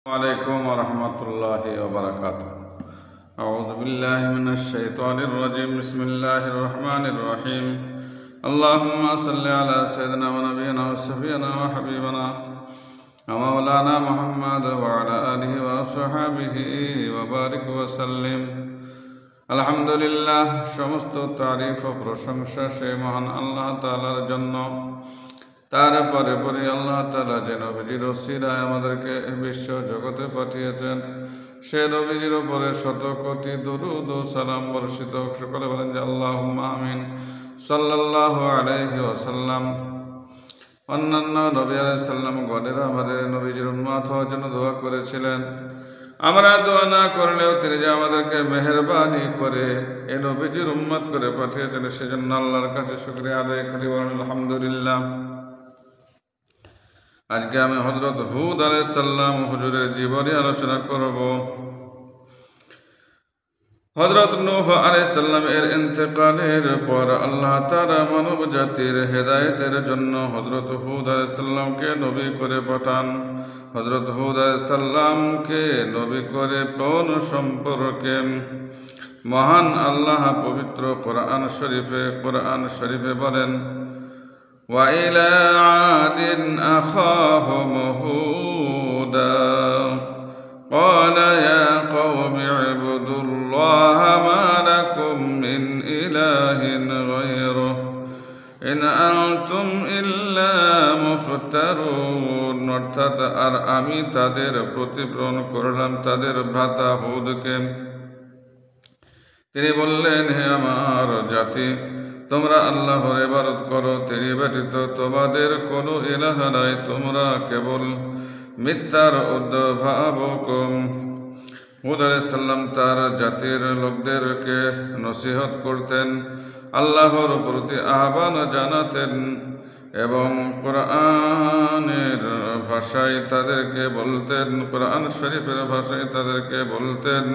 عليكم ورحمة الله وبركاته. أعوذ بالله من الشيطان الرجيم. بسم الله الرحمن الرحيم. اللهم صل على سيدنا ونبينا وشفيعنا وحبيبنا ومولانا محمد وعلى آله وصحبه وبارك وسلم. আলহামদুলিল্লাহ, সমস্ত তারিফ ও প্রশংসা সেই মহান আল্লাহ তাআলার জন্য। তারপরে পরে আল্লাহ তাআলা যে নবীজির ওসিলায় আমাদেরকে বিশ্ব জগতে পাঠিয়েছেন, সে নবীজির উপরে শত কোটি দুরূদ ও সালাম বর্ষিত হোক। সকলে বলেন যে আল্লাহুম্মা আমিন। সাল্লাল্লাহু আলাইহি ওয়াসাল্লাম। অন্যান্য নবী আলাইহিস সালাম গণেরা আমাদের নবীজির উম্মত হওয়ার জন্য দোয়া করেছিলেন। আমরা দোয়া না করলেও তিনি যে আমাদেরকে মেহেরবানি করে এ নবীজির উম্মত করে পাঠিয়েছেন, সেজন্য আল্লাহর কাছে শুকরিয়া আদায় করি। আলহামদুলিল্লাহ। আজকে আমি হযরত হুদ আলাইহিস সালাম হুজুরের জীবনী আলোচনা করব। হযরত নূহ আলাইহিস সালাম এর ইন্তেকালের পর আল্লাহ তাআলা মানব জাতির হেদায়েতের জন্য হযরত হুদ আলাইহিস সালামকে নবী করে পাঠান। হযরত হুদ আলাইহিস সালামকে নবী করে কোন সম্পর্কে মহান আল্লাহ পবিত্র কোরআন শরীফে বলেন, وَإِلَى عَادٍ أَخَاهُمْ هُودًا قَالَ يَا قَوْمِ اعْبُدُوا اللَّهَ مَا لَكُمْ مِنْ إِلَٰهٍ غَيْرُهُ إِنْ أَنْتُمْ إِلَّا مُفْتَرُونَ। অর্থাৎ আর আমি তাদের প্রতিপ্রেরণ করলাম তাদের ভ্রাতা হুদকে। তিনি বললেন, হে আমার জাতি, তোমরা আল্লাহর ইবাদত করো, তিনি ব্যতীত তোমাদের কোনো ইলাহ নাই, তোমরা কেবল মিথ্যার উদ্ভাবক। হুদ আলাইহিস সালাম তার জাতির লোকদেরকে নসিহত করতেন, আল্লাহর প্রতি আহ্বান জানাতেন এবং কোরআনের ভাষায় তাদেরকে বলতেন, কোরআন শরীফের ভাষায় তাদেরকে বলতেন,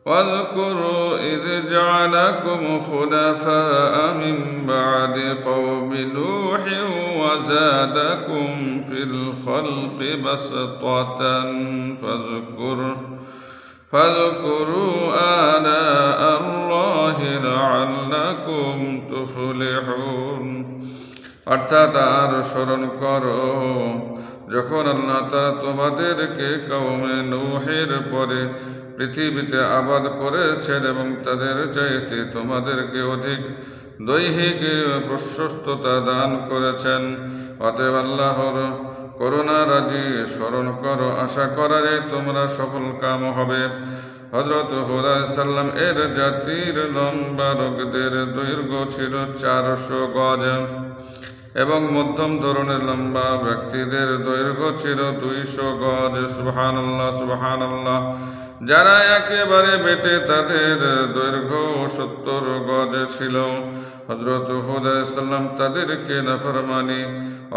واذكروا إذ جعلكم خلفاء من بعد قوم نوح وزادكم في الخلق بسطة فاذكروا آلاء الله لعلكم تفلحون। অর্থাৎ আর স্মরণ করো যখন আল্লাহ তাআলা তোমাদেরকে কওমে নূহের পরে পৃথিবীতে আবাদ করেছেন এবং তাদের চাইতে তোমাদেরকে অধিক দৈহিক প্রশস্ততা দান করেছেন। অতএব আল্লাহর করুণা রাজি স্মরণ করো, আশা করা যায় তোমরা সফল কাম হবে। হযরত হুদ আলাইহিস সালাম এর জাতির লম্বা লোকদের দৈর্ঘ্য ছিল 400 গজ এবং মধ্যম ধরনের লম্বা ব্যক্তিদের দৈর্ঘ্য ছিল 200 গজ। সুবহানাল্লাহ, সুবহানাল্লাহ। যারা একেবারে বেটে তাদের দৈর্ঘ্য 70 গজ ছিল। হযরত হুদ আলাইহিস সালাম তাদেরকে নাফরমানি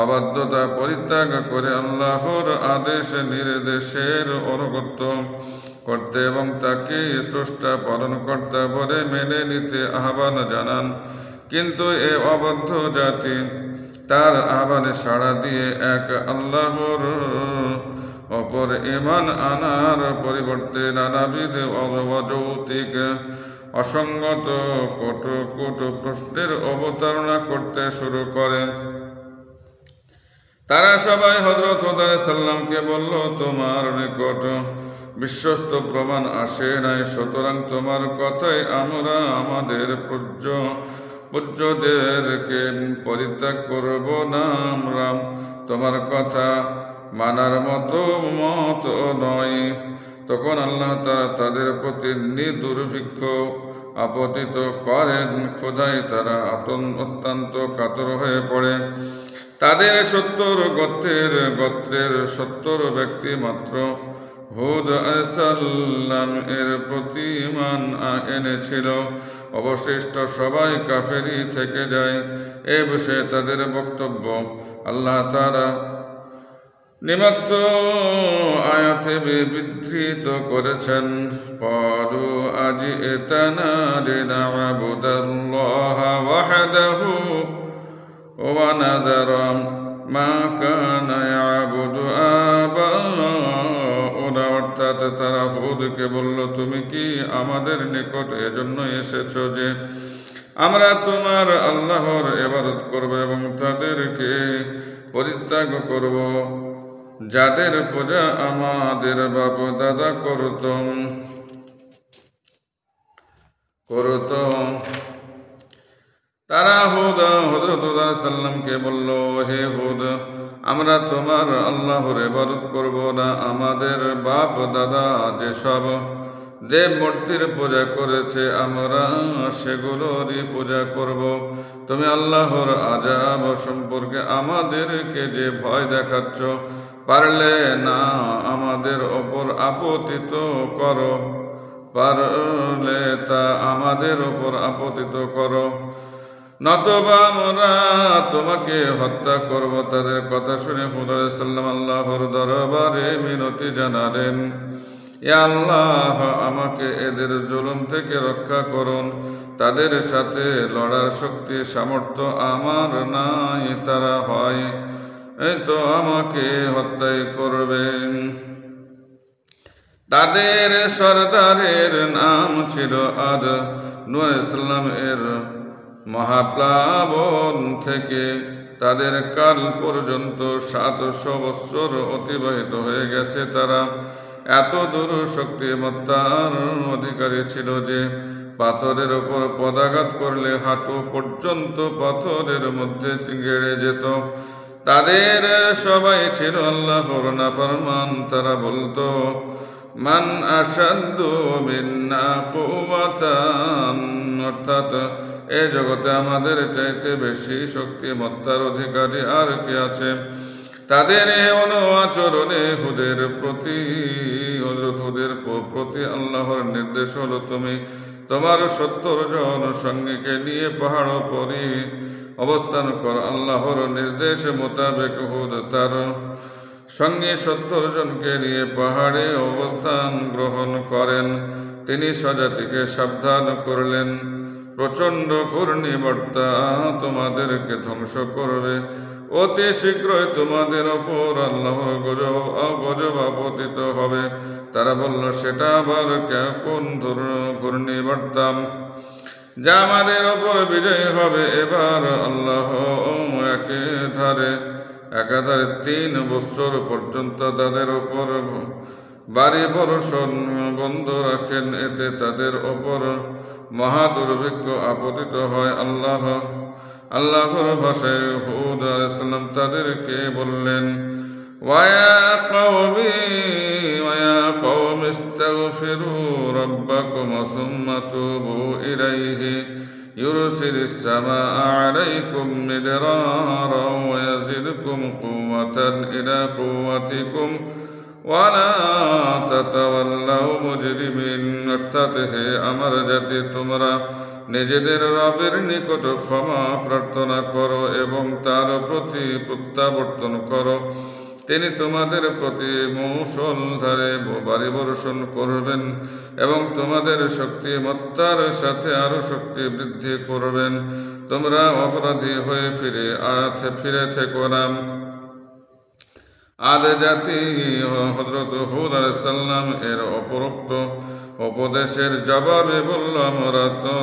অবাধ্যতা পরিত্যাগ করে আল্লাহর আদেশ নির্দেশের অনুগত করতে এবং তাকে স্রষ্টা পালনকর্তা বলে মেনে নিতে আহ্বান জানান। কিন্তু এ অবাধ্য জাতি তার আহ্বানে সাড়া দিয়ে এক আল্লাহর অপর ঈমান আনার পরিবর্তে নানাবিধ অযৌক্তিক অসঙ্গত কটু প্রশ্নের অবতারণা করতে শুরু করে। তারা সবাই হযরত হুদ আলাইহিস সালামকে বলল, তোমার নিকট বিশ্বস্ত প্রমাণ আসে নাই, সুতরাং তোমার কথাই আমরা আমাদের পূজ্যদেরকে পরিত্যাগ করব না। আমরা তোমার কথা মানার মতো মত নয়। তখন আল্লাহ তাআলা তাদের প্রতি দুর্ভিক্ষ আপতিত করেন। ক্ষুধায় তারা অত্যন্ত কাতর হয়ে পড়ে। তাদের 70 গোত্রের 70 ব্যক্তি মাত্র হুদ আলাইহিস সালাম এর প্রতি ঈমান এনেছিল। অবশিষ্ট সবাই কাফেরি থেকে যায়। এ বিষয়ে তাদের বক্তব্য আল্লাহ তাআলা নিম্নোক্ত আয়াতে বিধৃত করেছেন। ক্বালু আজি'তানা লিনা'বুদাল্লাহা ওয়াহদাহু ونذر ما كان يعبد آباؤنا অর্থাৎ তারা হুদকে বলল, তুমি কি আমাদের নিকট এজন্য এসেছো যে আমরা তোমার আল্লাহর ইবাদত করব এবং তাদেরকে পরিত্যাগ করব যাদের পূজা আমাদের বাপ দাদা করত। তারা হযরত হুদ সাল্লামকে বলল, হে হুদ, আমরা তোমার আল্লাহর ইবাদত করব না, আমাদের বাপ দাদা যেসব দেব মূর্তির পূজা করেছে আমরা সেগুলোরই পূজা করব। তুমি আল্লাহর আযাব সম্পর্কে আমাদেরকে যে ভয় দেখাচ্ছ, পারলে না আমাদের ওপর আপতিত করো, পারলে তা আমাদের ওপর আপতিত করো, নতবা আমরা তোমাকে হত্যা করব। তাদের কথা শুনে হুদ আলাইহিস সালাম আল্লাহর দরবারে মিনতি জানালেন, ইয়া আল্লাহ, আমাকে এদের জুলুম থেকে রক্ষা করুন, তাদের সাথে লড়ার শক্তি সামর্থ্য আমার নাই, তারা হয় এই তো আমাকে হত্যাই করবেন। তাদের সরদারের নাম ছিল আদ। নূহ আলাইহিস সালাম এর মহাপ্লাবন থেকে তাদের কাল পর্যন্ত 700 বৎসর অতিবাহিত হয়ে গেছে। তারা এত দূর শক্তিমত্তার অধিকারী ছিল যে পাথরের ওপর পদাঘাত করলে হাঁটু পর্যন্ত পাথরের মধ্যে গেড়ে যেত। তাদের সবাই ছিল আল্লাহর নাফরমান। তারা বলতো, মান আশাদ্দু মিন্না কুওয়াতান, অর্থাৎ এ জগতে আমাদের চাইতে বেশি শক্তিমত্তার অধিকারী আর কে আছে। তাদের আচরণে হুদের প্রতি আল্লাহর নির্দেশ হলো, তুমি তোমার 70 জন সঙ্গীকে নিয়ে পাহাড় পরি অবস্থান কর। আল্লাহর নির্দেশ মোতাবেক হুদ তার সঙ্গে 70 জনকে নিয়ে পাহাড়ে অবস্থান গ্রহণ করেন। তিনি স্বজাতিকে সাবধান করলেন, প্রচণ্ড ঘূর্ণিবর্তা তোমাদেরকে ধ্বংস করবে, অতি শীঘ্রই তোমাদের ওপর আল্লাহর গজব আপতিত হবে। তারা বলল, সেটা আবার কোন ঘূর্ণিবর্তা যা আমাদের ওপর বিজয়ী হবে? এবার আল্লাহ একাধারে 3 বৎসর পর্যন্ত তাদের ওপর বাড়ি বর্ষণ বন্ধ রাখেন, এতে তাদের ওপর মহা দুর্ভিক্ষ আপতিত হয়। আল্লাহর ভাষায় হুদ আলাইহিস সালাম তাদেরকে বললেন, ওয়া কওমি ইস্তাগফিরু রাব্বাকুম সুম্মা তুবু ইলাইহি ইউরসিলিস সামাআ আলাইকুম মিদরারা ওয়া ইয়াজিদকুম কুওয়াতান ইলা কুওয়াতিকুম ওয়া লা তাতাওয়াল্লাউ মুজরিমিন, অর্থাৎ হে আমার জাতি, তোমরা নিজেদের রবের নিকট ক্ষমা প্রার্থনা করো এবং তার প্রতি প্রত্যাবর্তন করো। তিনি তোমাদের প্রতি মুষলধারে বাড়ি বর্ষণ করবেন এবং তোমাদের শক্তিমত্তার সাথে আরো শক্তি বৃদ্ধি করবেন। তোমরা অপরাধী হয়ে ফিরে থেকো না। আদ জাতি হযরত হুদ আলাইহিস সালাম এর অপরোক্ত উপদেশের জবাবে বলল, আমরা তো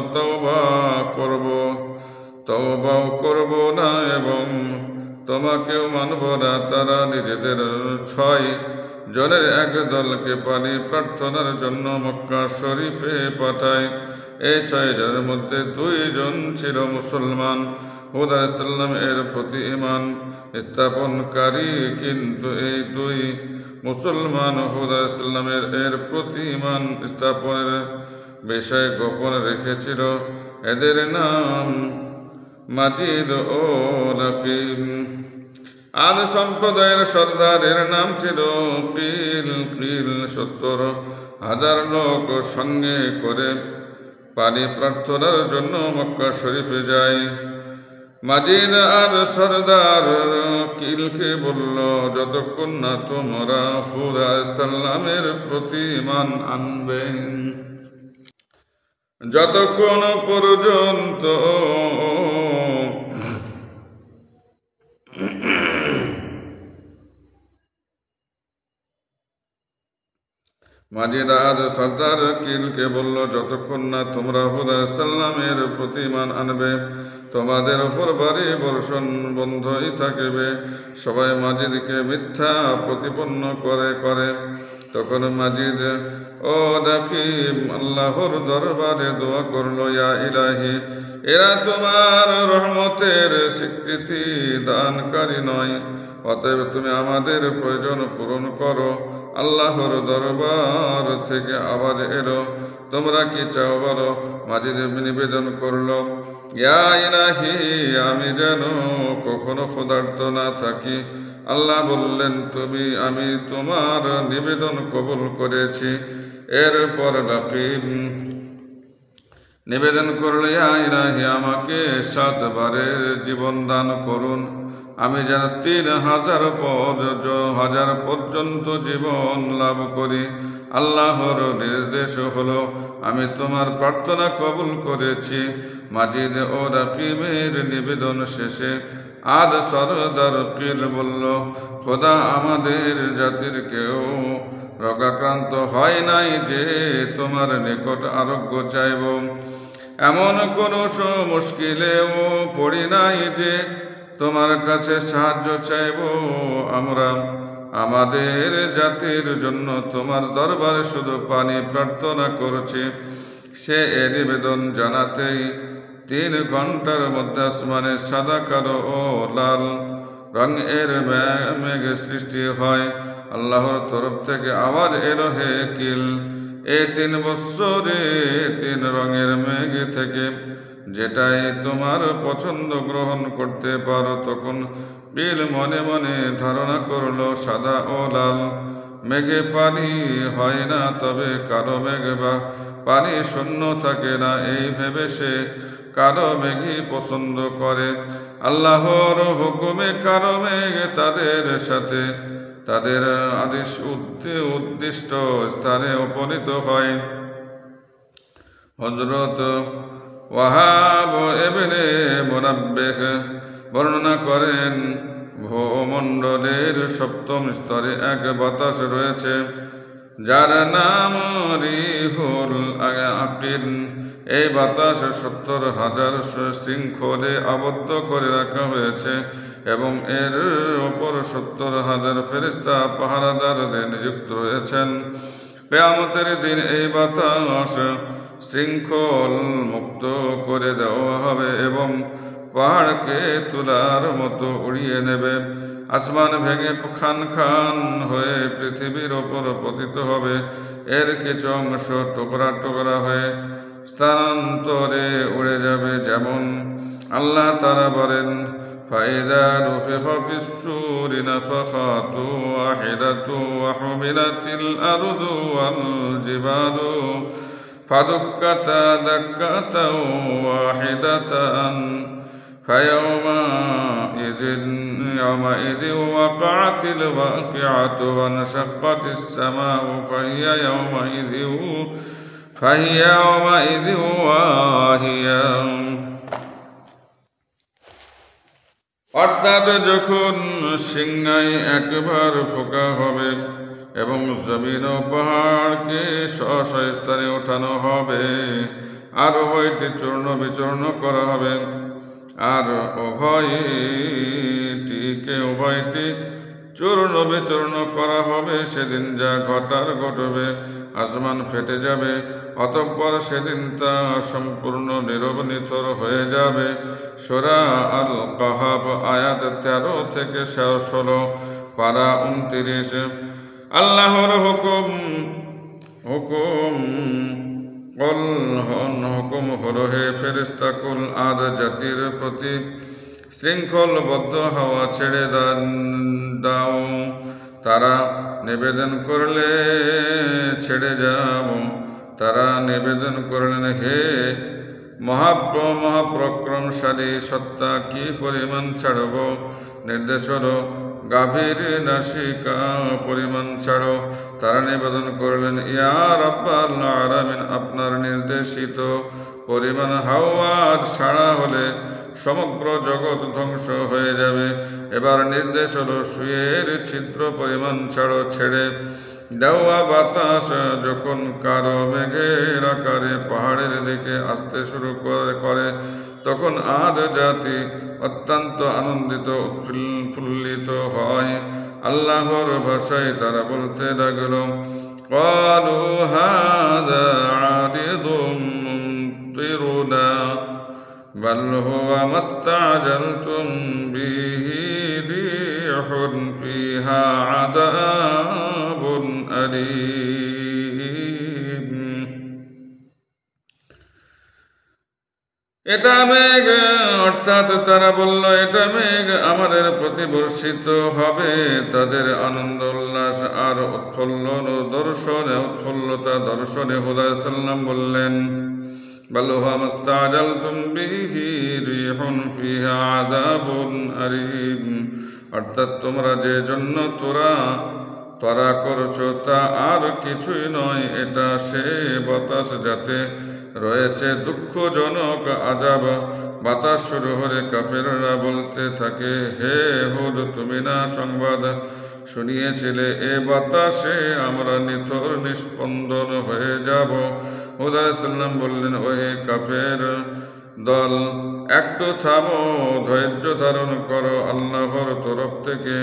তওবাও করব না এবং তোমাকেও মানব না। তারা নিজেদের 6 জনের এক দলকে পানি প্রার্থনার জন্য মক্কা শরীফে পাঠায়। এই 6 জনের মধ্যে 2 জন ছিল মুসলমান। হুদ আলাইহিস সালাম এর প্রতি ঈমান স্থাপনকারী, কিন্তু এই 2 মুসলমান হুদ আলাইহিস সালাম এর প্রতি ঈমান স্থাপনের বিষয় গোপন রেখেছিল। এদের নাম মাজিদ ও লাকিম। আদ সম্প্রদায়ের সর্দারের নাম ছিল কিল। 70,000 লোক সঙ্গে করে পানি প্রার্থনার জন্য মক্কা শরীফে যায়। মাজিদ আর সর্দার কিলকে বলল, যতক্ষণ না তোমরা হুদ আলাইহিস সালামের প্রতি ঈমান আনবে, যতক্ষণ পর্যন্ত মাজিদ আদ সর্দার কিলকে বলল, যতক্ষণ না তোমরা হুদ সাল্লামের প্রতিমান আনবে তোমাদের ওপর ভারী বর্ষণ বন্ধই থাকবে। সবাই মাজিদকে মিথ্যা প্রতিপন্ন করে। তখন মাজিদ ও দাকিম আল্লাহর দরবারে দোয়া করলো, ইয়া ইলাহি, এরা তোমার রহমতের স্বীকৃতি দানকারী নয়, অতএব তুমি আমাদের প্রয়োজন পূরণ করো। আল্লাহর দরবার থেকে আওয়াজ এলো, তোমরা কি চাও বলো? মাজিদ নিবেদন করলো, ইয়া ইলাহি, আমি যেন কখনো ক্ষুধার্ত না থাকি। আল্লাহ বললেন, আমি তোমার নিবেদন কবুল করেছি। এরপর দাকিম নিবেদন করল, ইয়া ইলাহি, আমাকে 7 বারের জীবন দান করুন, আমি যেন 3000 পর্যন্ত জীবন লাভ করি। আল্লাহর নির্দেশ হলো, আমি তোমার প্রার্থনা কবুল করেছি। মাজিদ ও দাকিমের নিবেদন শেষে আদ সরদার কিল বলল, খোদা, আমাদের জাতির কেউ রোগাক্রান্ত হয় নাই যে তোমার নিকট আরোগ্য চাইব, এমন কোন মুশকিলেও পড়ি নাই যে তোমার কাছে সাহায্য চাইব। আমরা আমাদের জাতির জন্য তোমার দরবারে শুধু পানি প্রার্থনা করছি। সে এ নিবেদন জানাতেই 3 ঘন্টার মধ্যে আসমানে সাদা, কালো ও লাল রং এর মেঘ সৃষ্টি হয়। আল্লাহর তরফ থেকে আওয়াজ এলো, হে কিল, এই 3 বৎসরে 3 রঙের মেঘ থেকে যেটাই তোমার পছন্দ গ্রহণ করতে পারো। তখন কিল মনে মনে ধারণা করলো, সাদা ও লাল মেঘে পানি হয় না, তবে কালো মেঘ বা পানি শূন্য থাকে না, এই ভেবে সে কালো মেঘই পছন্দ করে। আল্লাহর হুকুমে কালো মেঘ তাদের সাথে তাদের উদ্দিষ্ট স্থানে উপনীত হয়। হযরত ওয়াহাব ইবনে মুনাব্বিহ বর্ণনা করেন, ভূমণ্ডলের 7ম স্তরে এক বাতাস রয়েছে যার নাম রিহুল আকিন। এই বাতাস 70,000 শৃঙ্খলে আবদ্ধ করে রাখা হয়েছে এবং এর ওপর 70,000 ফেরেশতা পাহারাদারদের নিযুক্ত রয়েছেন। কিয়ামতের দিন এই বাতাস শৃঙ্খল মুক্ত করে দেওয়া হবে এবং পাহাড়কে তুলার মতো উড়িয়ে নেবে। আসমান ভেঙে খান খান হয়ে পৃথিবীর ওপর পতিত হবে। এর কিছু অংশ টুকরা টুকরা হয়ে স্থানান্তরে উড়ে যাবে, যেমন আল্লাহ তাআলা বলেন, ফাইদা নুফিখা ফিস-সূরি নাফখাতু ওয়াহিদাতু ওয়া হুমিলাতিল আরদু ওয়াল জিবালু ফাদুক্কাতা দাক্কাতাও ওয়াহিদাতান يومئذ وقعت الواقعة وانشقت السماء فهي يومئذ واهية। অর্থাৎ যখন সিংহাই একবার ফোঁকা হবে এবং জমিন ও পাহাড়কে স্ব স্থানে ওঠানো হবে, আর উভয়টি চূর্ণ বিচূর্ণ করা হবে, আর উভয়টি চূর্ণ বিচূর্ণ করা হবে, সেদিন যা ঘটার ঘটবে। আসমান ফেটে যাবে, অতঃপর সেদিন তা সম্পূর্ণ নীরব নিথর হয়ে যাবে। সূরা আল কাহাফ আয়াত 13 থেকে 16, পারা 29। আল্লাহর হুকুম হলো, হে ফেরেশতাকুল, আদ জাতির প্রতি শৃঙ্খলবদ্ধ হওয়া ছেড়ে দাও। তারা নিবেদন করলে ছেড়ে যাও। তারা নিবেদন করলেন, হে মহাপ্রক্রমশালী সত্তা, কি পরিমাণ ছাড়ব? নির্দেশ হলো, গাভীর নাসিকা পরিমাণ ছাড়ো। তারা নিবেদন করলেন, ইয়া রাব্বাল আলামিন, আপনার নির্দেশিত পরিমাণ হাওয়া ছাড়া হলে সমগ্র জগৎ ধ্বংস হয়ে যাবে। এবার নির্দেশ হলো, সুয়ের ছিদ্র পরিমাণ ছাড়ো। ছেড়ে দেওয়া বাতাস যখন কারো মেঘের আকারে পাহাড়ের দিকে আসতে শুরু করে তখন আদ জাতি অত্যন্ত আনন্দিত উৎফুল্লিত হয়। আল্লাহর ভাষায় তারা বলতে লাগল, ক্বালু হাযা আরিদুম মুমতিরুনা বাল হুয়া মাস্তা'জালতুম বিহি রিহুন ফিহা আযাবুন আলীম। এটা মেঘ, অর্থাৎ তারা বলল এটা মেঘ আমাদের প্রতি বর্ষিত হবে। তাদের আনন্দ উল্লাস আর উৎফুল্লতা দর্শনে হুদা সাল্লাম বললেন, বাল হুয়া মাস্তা'জালতুম বিহি রিহুন ফিহা আযাবুন আলীম, অর্থাৎ তোমরা যে জন্য ত্বরা করছো তা আর কিছুই নয়, এটা সে বাতাস যাতে রয়েছে দুঃখজনক আযাব। বাতাস শুরু হলে কাফেররা বলতে থাকে, হে হুদ, তুমি না সংবাদ শুনিয়েছিলে এ বাতাসে আমরা নিথর নিস্পন্দন হয়ে যাব। হুদ আলাইহিস সালাম বললেন, ওহে কাফের দল, একটু থামো, ধৈর্য ধারণ করো। আল্লাহর তরফ থেকে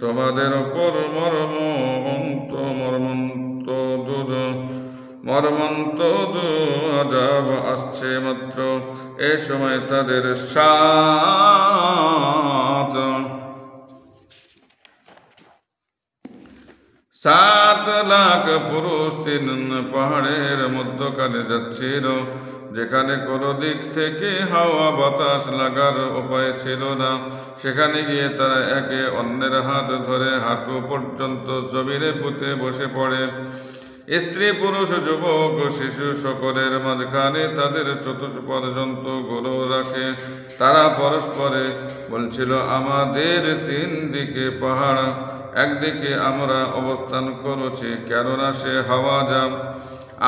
তোমাদের ওপর মর্মন্ত আযাব আসছে মাত্র। এ সময় তাদের 7 লাখ পুরুষ 3 পাহাড়ের মধ্যখানে যাচ্ছিল, যেখানে কোনো দিক থেকে হাওয়া বাতাস লাগার উপায় ছিল না। সেখানে গিয়ে তারা একে অন্যের হাত ধরে হাঁটু পর্যন্ত জমিনে পুঁতে বসে পড়ে। স্ত্রী পুরুষ যুবক শিশু সকলের মাঝখানে তাদের চতুষ্পর্যন্ত গরু রাখে। তারা পরস্পরে বলছিল, আমাদের 3 দিকে পাহাড়, একদিকে আমরা অবস্থান করছি, কেননা সে হাওয়া যা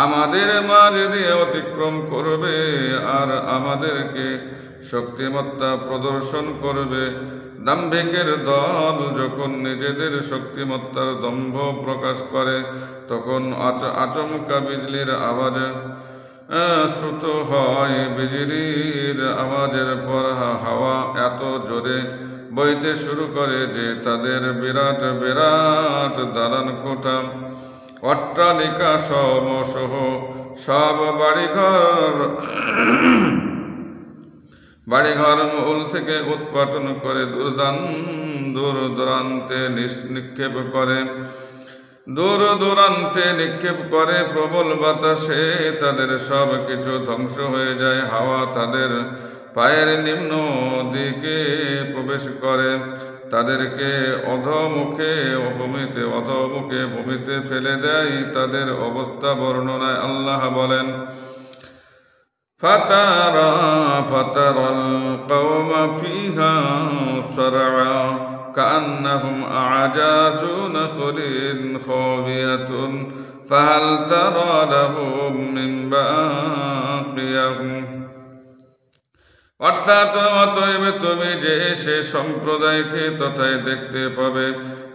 আমাদের মাঝ দিয়ে অতিক্রম করবে আর আমাদেরকে শক্তিমত্তা প্রদর্শন করবে। দাম্ভিকের দল যখন নিজেদের শক্তিমত্তার দম্ভ প্রকাশ করে তখন আচমকা বিজলির আওয়াজ শ্রুত হয়। বিজলির আওয়াজের পর হাওয়া এত জোরে বইতে শুরু করে যে তাদের বিরাট বিরাট দালান কোঠা, অট্টালিকা সহ সব বাড়িঘর মূল থেকে উৎপাটন করে দূর দূরান্তে নিক্ষেপ করে প্রবল বাতাসে তাদের সব কিছু ধ্বংস হয়ে যায়। হাওয়া তাদের পায়ের নিম্ন দিকে প্রবেশ করে, তাদেরকে অধোমুখে ভূমিতে ফেলে দেয়। তাদের অবস্থা বর্ণনায় আল্লাহ বলেন, ফাতারাল কওমা ফিহা সারআ কান্নাহুম আ'জাযু নাখলিন খাবিয়াতুন ফাহাল তারা লাহুম মিন বাকিয়াহ। অর্থাৎ অতএব তুমি যে সে সম্প্রদায়কে তথায় দেখতে পাবে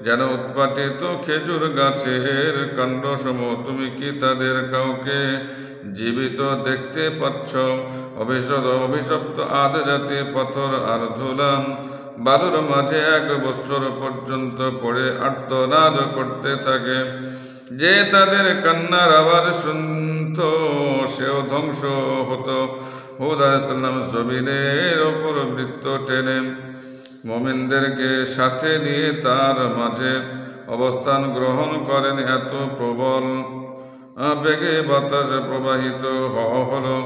যেন উৎপাটিত খেজুর গাছের কাণ্ডসমূহ। তুমি কি তাদের কাউকে জীবিত দেখতে পাচ্ছ? অভিশপ্ত আদ জাতি পাথর আর ধুলা বালুর মাঝে 1 বৎসর পর্যন্ত পড়ে আর্তনাদ করতে থাকে। যে তাদের কান্নার আওয়াজ শুনত সেও ধ্বংস হতো। হুদ আলাইহিস সালাম জমিনের ওপর বৃত্ত টেনে মুমিনদেরকে সাথে নিয়ে তার মাঝে অবস্থান গ্রহণ করেন। এত প্রবল বেগে বাতাস প্রবাহিত হলো,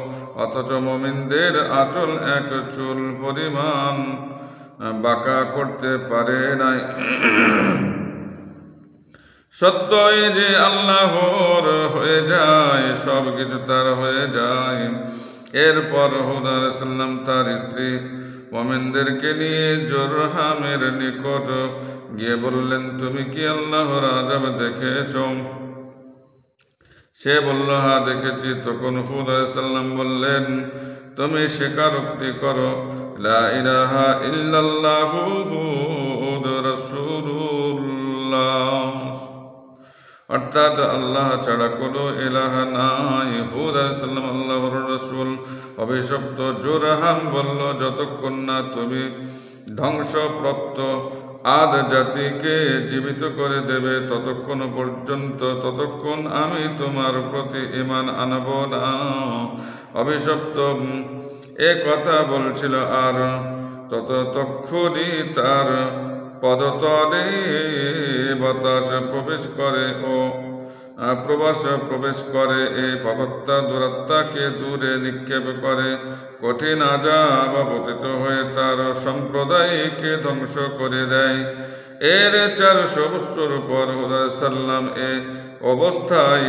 অথচ মুমিনদের আঁচল 1 চুল পরিমাণ বাঁকা করতে পারে নাই। সত্যই যে আল্লাহর হয়ে যায়, সব কিছু তার হয়ে যায়। এরপর হুদ আলাইহিস সালাম তার স্ত্রী মুমিনদেরকে নিয়ে জোরহামের নিকট গিয়ে বললেন, তুমি কি আল্লাহর আযাব দেখেছ? সে বলল, হ্যাঁ দেখেছি। তখন হুদ আলাইহিস সালাম বললেন, তুমি স্বীকারোক্তি করো, লা ইলাহা ইল্লাল্লাহু মুহাম্মাদুর রাসূলুল্লাহ। অর্থাৎ আল্লাহ ছাড়া কোনো ইলাহা নাই। হুদ আলাইহিস সালাম আল্লাহর রাসূল। অভিশপ্ত জুরহাম বলল, যতক্ষণ না তুমি ধ্বংসপ্রাপ্ত আদ জাতিকে জীবিত করে দেবে ততক্ষণ আমি তোমার প্রতি ঈমান আনব না। অভিশপ্ত এ কথা বলছিল, আর ততক্ষণই তার পদতলে বাতাস প্রবেশ করে ও প্রবেশ করে এই পাপাত্মা দুরাত্মাকে দূরে নিক্ষেপ করে। কঠিন আযাব পতিত হয়ে তার সম্প্রদায়কে ধ্বংস করে দেয়। এর 400 বছর পর হুদ আলাইহিস সালাম এ অবস্থায়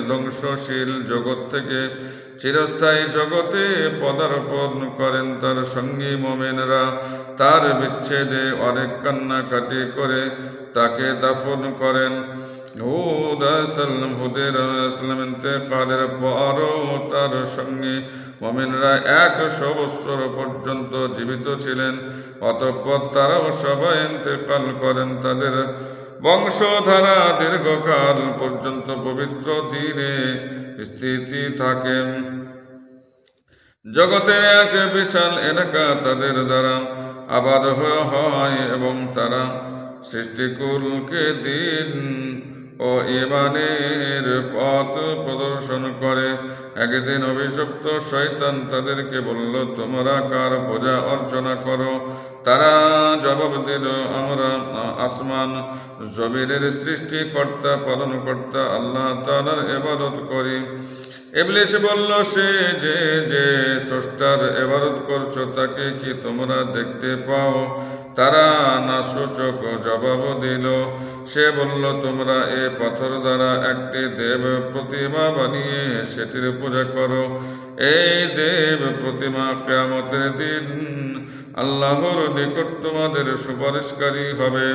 ধ্বংসশীল জগৎ থেকে চিরস্থায়ী জগতে পদার্পণ করেন। তার সঙ্গী মুমিনরা তার বিচ্ছেদে অনেক কান্নাকাটি করে তাকে দাফন করেন। হুদের ইন্তেকালের পরও তার সঙ্গী মুমিনরা 100 বছর পর্যন্ত জীবিত ছিলেন। অতঃপর তারাও সবাই ইন্তেকাল করেন। তাদের বংশধারা দীর্ঘকাল পর্যন্ত পবিত্র দ্বীনে স্থিতি থাকে। জগতের এক বিশাল এলাকা তাদের দ্বারা আবাদ হয় এবং তারা সৃষ্টিকুলকে দিন ও ঈমানের পথ প্রদর্শন করে। একদিন অভিশপ্ত শয়তান তাদেরকে বলল, তোমরা কার পূজা অর্চনা করো? তারা জবাব দিল, আমরা আসমান জমিনের সৃষ্টিকর্তা পালনকর্তা আল্লাহ তাআলার ইবাদত করি। ইবলিস বলল, সে যে স্রষ্টার ইবাদত করছো তাকে কি তোমরা দেখতে পাও? তারা নাসূচক জবাব দিল। সে বলল, তোমরা এ পাথর দ্বারা একটি দেব প্রতিমা বানিয়ে সেটির পূজা করো। এই দেব প্রতিমা কিয়ামতের দিন আল্লাহর নিকট তোমাদের সুপারিশকারী হবে।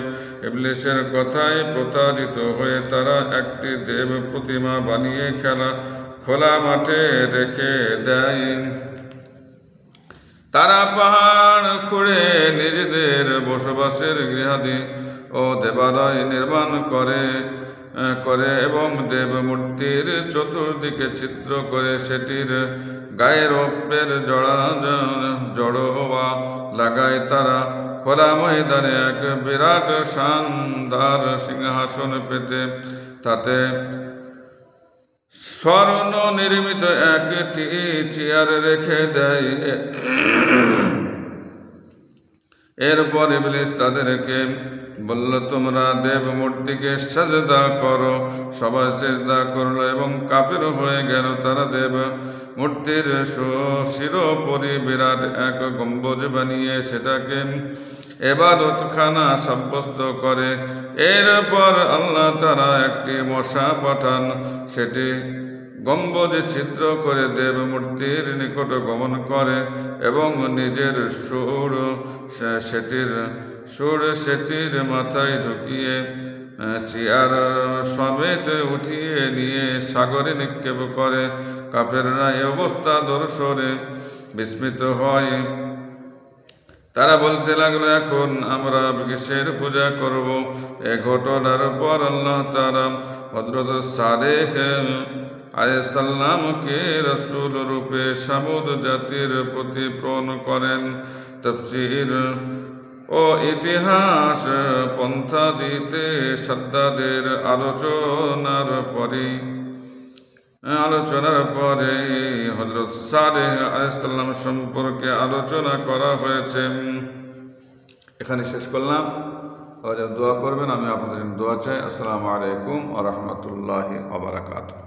ইবলিসের কথায় প্রতারিত হয়ে তারা একটি দেব প্রতিমা বানিয়ে খোলা মাঠে রেখে দেয়। তারা পাহাড় খুঁড়ে নিজেদের বসবাসের গৃহাদি ও দেবালয় নির্মাণ করে এবং দেব মূর্তির চতুর্দিকে ছিদ্র করে সেটির গায়ে রৌপ্যের জড়োয়া লাগায়। তারা খোলা ময়দানে এক বিরাট শানদার সিংহাসন পেতে তাতে স্বর্ণ নির্মিত একটি চেয়ার রেখে দেয়। এরপর ইবলিস তাদেরকে বলল, তোমরা দেব মূর্তিকে সাজদা করো। সবাই সিজদা করলো এবং কাফির হয়ে গেল। তারা দেব মূর্তির শিরোপরি বিরাট এক গম্বুজ বানিয়ে সেটাকে ইবাদতখানা সাব্যস্ত করে। এরপর আল্লাহ তাআলা একটি মশা পাঠান, সেটি গম্বুজে ছিদ্র করে দেব মূর্তির নিকট গমন করে এবং নিজের সুর সেটির মাথায় ঢুকিয়ে চেয়ার সমেত উঠিয়ে নিয়ে সাগরে নিক্ষেপ করে। কাফেররা এই অবস্থা দর্শনে বিস্মিত হয়। তারা বলতে লাগলো, এখন আমরা কিসের পূজা করব? এ ঘটনার পর আল্লাহ তাআলা হযরত সালেহ আলাইহিস সালামকে রাসূল রূপে সামুদ জাতির প্রতি প্রেরণ করেন। তাফসীর ও ইতিহাস পন্থা দিতে সাদ্দাদের আলোচনার পরে হযরত সালেহ আলাইহিস সালাম সম্পর্কে আলোচনা করা হয়েছে। এখানে শেষ করলাম। দোয়া করবেন, আমি আপনাদের জন্য দোয়া চাই। আসসালামু আলাইকুম ওয়া রাহমাতুল্লাহি ওয়া বারাকাতুহু।